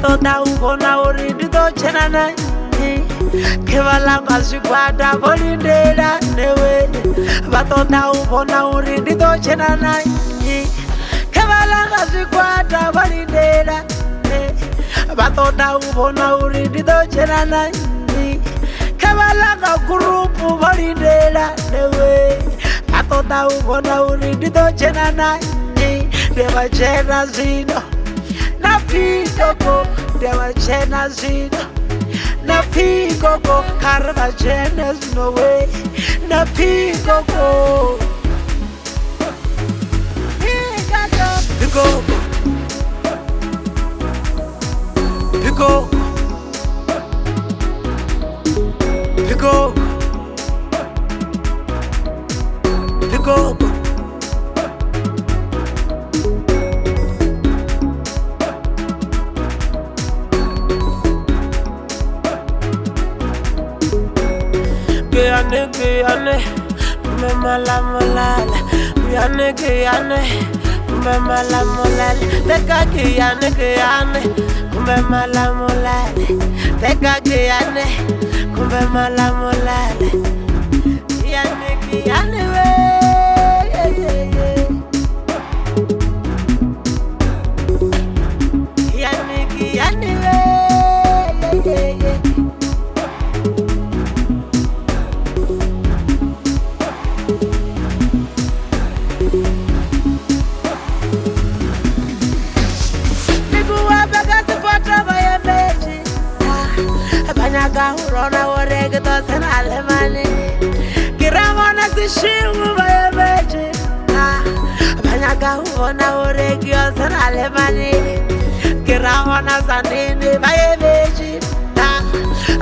batota ubona uri ndito chena na kevalanga zvikwata volindela newe batota ubona uri ndito chena na kevalanga zvikwata volindela batota ubona uri ndito chena na kevalanga grupu volindela newe batota ubona uri ndito chena na deva chena zino na pikoko deva chena zino na pikoko karva chena zino we na pikoko pikoko pikoko pikoko pikoko Guyane, me mala molala. Guyane, me mala molala. Teka Guyane, me mala molala. Teka Guyane, me mala molala. Guyane, we. Guyane, we. Banyaga urona orege to senale mani kiramona sishimu bayebeje banyaga urona orege to senale mani kiramona sanini bayebeje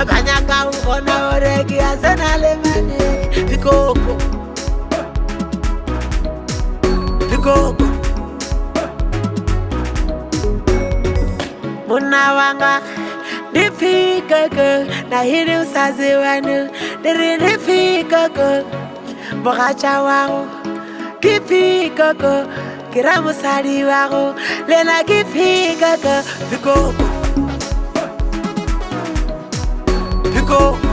banyaga urona orege to senale mani pikoko pikoko munawanga Difikago, na hiri usazi wanu, difikago, bogacha wangu, difikago, kiramusari wangu, lena difikago, pikoko, pikoko.